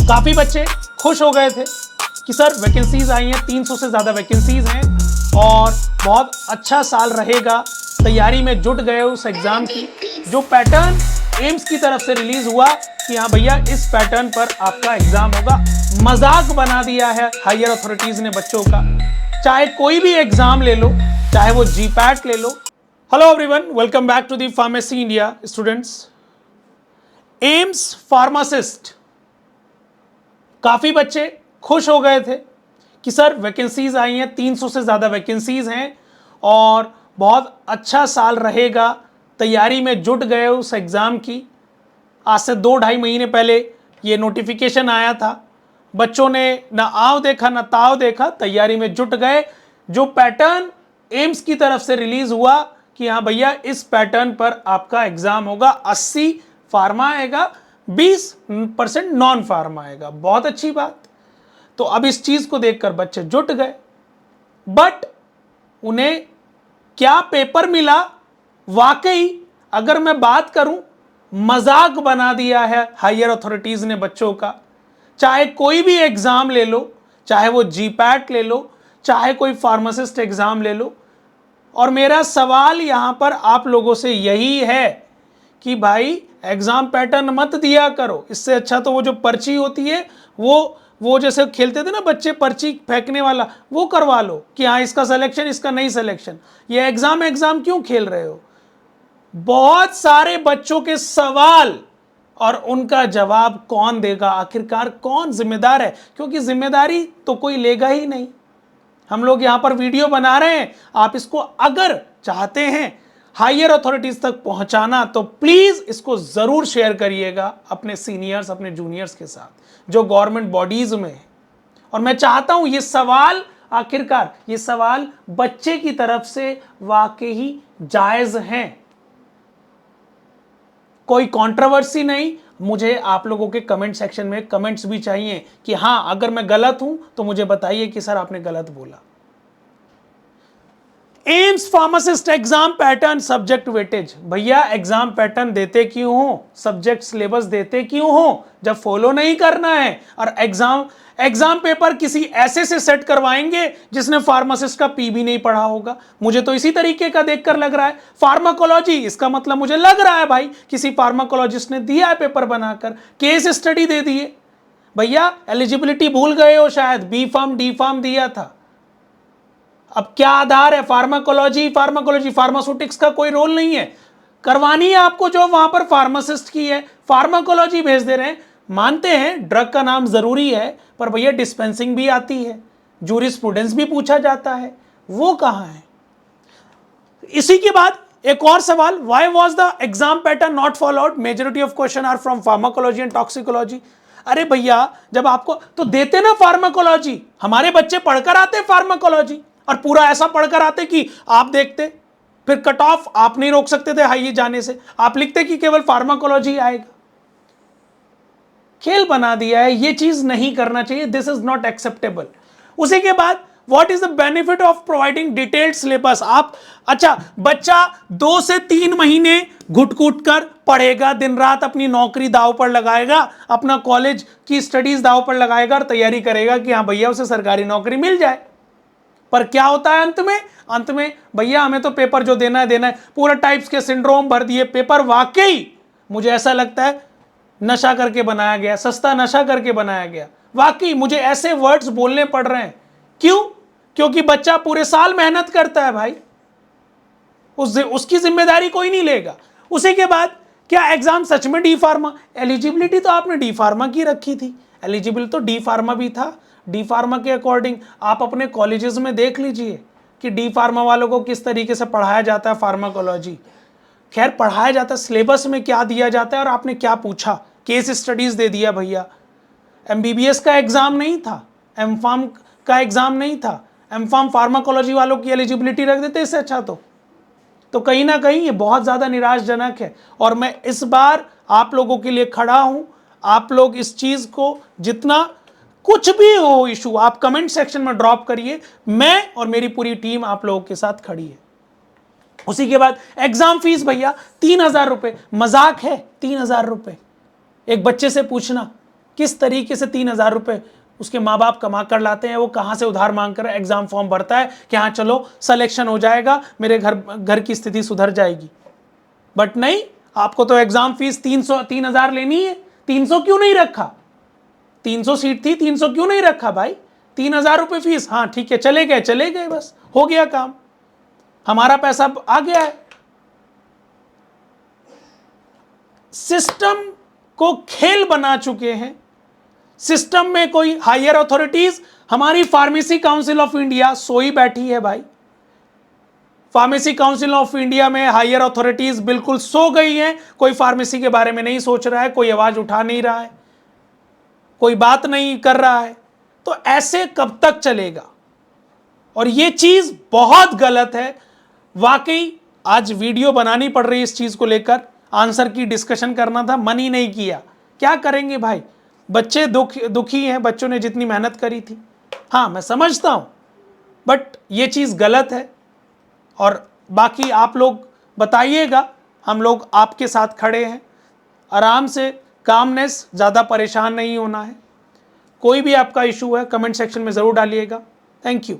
काफी बच्चे खुश हो गए थे कि सर वैकेंसीज आई हैं, 300 से ज्यादा वैकेंसीज हैं और बहुत अच्छा साल रहेगा। तैयारी में जुट गए उस एग्जाम की। जो पैटर्न एम्स की तरफ से रिलीज हुआ कि हाँ भैया इस पैटर्न पर आपका एग्जाम होगा, मजाक बना दिया है हायर अथॉरिटीज ने बच्चों का। चाहे कोई भी एग्जाम ले लो, चाहे वो जीपैट ले लो। Hello everyone, welcome back to the pharmacy India students. AIIMS pharmacist, काफी बच्चे खुश हो गए थे कि सर वैकेंसीज आई हैं, 300 से ज्यादा वैकेंसीज हैं और बहुत अच्छा साल रहेगा। तैयारी में जुट गए उस एग्जाम की। आज से 2-2.5 महीने पहले ये नोटिफिकेशन आया था। बच्चों ने ना आव देखा ना ताव देखा, तैयारी में जुट गए। जो पैटर्न एम्स की तरफ से रिलीज हुआ कि हाँ भैया इस पैटर्न पर आपका एग्जाम होगा, 80 फार्मा आएगा, 20% नॉन फार्मा आएगा। बहुत अच्छी बात। तो अब इस चीज को देखकर बच्चे जुट गए, बट उन्हें क्या पेपर मिला, वाकई अगर मैं बात करूं, मजाक बना दिया है हायर अथॉरिटीज ने बच्चों का। चाहे कोई भी एग्जाम ले लो, चाहे वो जीपैट ले लो, चाहे कोई फार्मासिस्ट एग्जाम ले लो। और मेरा सवाल यहां पर आप लोगों से यही है कि भाई एग्जाम पैटर्न मत दिया करो। इससे अच्छा तो वो जो पर्ची होती है वो जैसे खेलते थे ना बच्चे, पर्ची फेंकने वाला, वो करवा लो कि हाँ इसका सिलेक्शन, इसका नहीं सिलेक्शन। ये एग्जाम क्यों खेल रहे हो? बहुत सारे बच्चों के सवाल और उनका जवाब कौन देगा? आखिरकार कौन जिम्मेदार है? क्योंकि जिम्मेदारी तो कोई लेगा ही नहीं। हम लोग यहां पर वीडियो बना रहे हैं, आप इसको अगर चाहते हैं हायर अथॉरिटीज तक पहुंचाना तो प्लीज इसको जरूर शेयर करिएगा अपने सीनियर्स, अपने जूनियर्स के साथ जो गवर्नमेंट बॉडीज में है। और मैं चाहता हूं ये सवाल, आखिरकार ये सवाल बच्चे की तरफ से वाकई जायज हैं, कोई कंट्रोवर्सी नहीं। मुझे आप लोगों के कमेंट सेक्शन में कमेंट्स भी चाहिए कि हाँ अगर मैं गलत हूं तो मुझे बताइए कि सर आपने गलत बोला। AIIMS pharmacist exam pattern subject weightage. भैया एग्जाम पैटर्न देते क्यों हो, सब्जेक्ट सिलेबस देते क्यों हो जब फॉलो नहीं करना है? और एग्जाम पेपर किसी ऐसे से सेट करवाएंगे जिसने फार्मासिस्ट का पी भी नहीं पढ़ा होगा। मुझे तो इसी तरीके का देखकर लग रहा है। फार्माकोलॉजी, इसका मतलब मुझे लग रहा है भाई किसी फार्माकोलॉजिस्ट ने दिया है पेपर बनाकर, केस स्टडी दे दिए। भैया एलिजिबिलिटी भूल गए हो शायद, बी फार्म डी फार्म दिया था। अब क्या आधार है? फार्माकोलॉजी फार्मास्यूटिक्स का कोई रोल नहीं है। करवानी है आपको जो वहां पर फार्मासिस्ट की है, फार्माकोलॉजी भेज दे रहे हैं। मानते हैं ड्रग का नाम जरूरी है, पर भैया डिस्पेंसिंग भी आती है, जूरिस्प्रूडेंस भी पूछा जाता है, वो कहां है? इसी के बाद एक और सवाल, why was the exam pattern not followed? Majority of question are from pharmacology and toxicology. अरे भैया जब आपको तो देते ना फार्माकोलॉजी, हमारे बच्चे पढ़कर आते फार्माकोलॉजी और पूरा ऐसा पढ़कर आते कि आप देखते, फिर कट ऑफ आप नहीं रोक सकते थे हाई जाने से, आप लिखते कि केवल फार्माकोलॉजी आएगा। खेल बना दिया है, ये चीज नहीं करना चाहिए, दिस इज नॉट एक्सेप्टेबल। उसी के बाद what is the benefit of providing detailed syllabus? आप अच्छा बच्चा 2 से 3 महीने घुट कर पढ़ेगा, दिन रात अपनी नौकरी दांव पर लगाएगा, अपना कॉलेज की स्टडीज दांव पर लगाएगा और तैयारी करेगा कि हाँ भैया उसे सरकारी नौकरी मिल जाए। पर क्या होता है अंत में भैया हमें तो पेपर जो देना है, पूरा टाइप्स के सिंड्रोम भर दिए पेपर। वाकई मुझे ऐसा लगता है नशा करके बनाया गया, सस्ता नशा करके बनाया गया। वाकई मुझे ऐसे वर्ड्स बोलने पड़ रहे हैं। क्यों? क्योंकि बच्चा पूरे साल मेहनत करता है भाई, उसकी जिम्मेदारी कोई नहीं लेगा। उसी के बाद क्या एग्जाम सच में डी फार्मा? एलिजिबिलिटी तो आपने डी फार्मा की रखी थी, एलिजिबल तो डी फार्मा भी था। डी फार्मा के अकॉर्डिंग आप अपने कॉलेजेस में देख लीजिए कि डी फार्मा वालों को किस तरीके से पढ़ाया जाता है फार्माकोलॉजी। खैर पढ़ाया जाता है, सिलेबस में क्या दिया जाता है और आपने क्या पूछा, केस स्टडीज दे दिया भैया। एमबीबीएस का एग्जाम नहीं था, एम फार्म का एग्जाम नहीं था, एम फार्म फार्माकोलॉजी वालों की एलिजिबिलिटी रख देते इससे अच्छा। तो कहीं ना कहीं ये बहुत ज़्यादा निराशजनक है और मैं इस बार आप लोगों के लिए खड़ा हूं। आप लोग इस चीज़ को, जितना कुछ भी हो इशू, आप कमेंट सेक्शन में ड्रॉप करिए, मैं और मेरी पूरी टीम आप लोगों के साथ खड़ी है। उसी के बाद एग्जाम फीस भैया 3000 रुपये, मजाक है 3000 रुपये एक बच्चे से पूछना किस तरीके से 3,000 रुपये उसके माँ बाप कमा कर लाते हैं, वो कहाँ से उधार मांग कर एग्जाम फॉर्म भरता है कि हाँ चलो सिलेक्शन हो जाएगा, मेरे घर की स्थिति सुधर जाएगी। बट नहीं, आपको तो एग्जाम फीस 3,000 लेनी है। 300 क्यों नहीं रखा? 300 सीट थी, 300 क्यों नहीं रखा भाई? 3,000 रुपये फीस, हाँ ठीक है, चले गए, बस हो गया काम, हमारा पैसा आ गया है। सिस्टम को खेल बना चुके हैं। सिस्टम में कोई हायर अथॉरिटीज, हमारी फार्मेसी काउंसिल ऑफ इंडिया सोई बैठी है भाई। फार्मेसी काउंसिल ऑफ इंडिया में हायर अथॉरिटीज बिल्कुल सो गई हैं। कोई फार्मेसी के बारे में नहीं सोच रहा है, कोई आवाज उठा नहीं रहा है, कोई बात नहीं कर रहा है। तो ऐसे कब तक चलेगा? और ये चीज बहुत गलत है वाकई। आज वीडियो बनानी पड़ रही है इस चीज को लेकर, आंसर की डिस्कशन करना था, मन ही नहीं किया। क्या करेंगे भाई, बच्चे दुखी हैं, बच्चों ने जितनी मेहनत करी थी। हाँ मैं समझता हूं, बट ये चीज गलत है। और बाकी आप लोग बताइएगा, हम लोग आपके साथ खड़े हैं। आराम से, कामनेस, ज़्यादा परेशान नहीं होना है। कोई भी आपका इशू है कमेंट सेक्शन में ज़रूर डालिएगा। Thank you.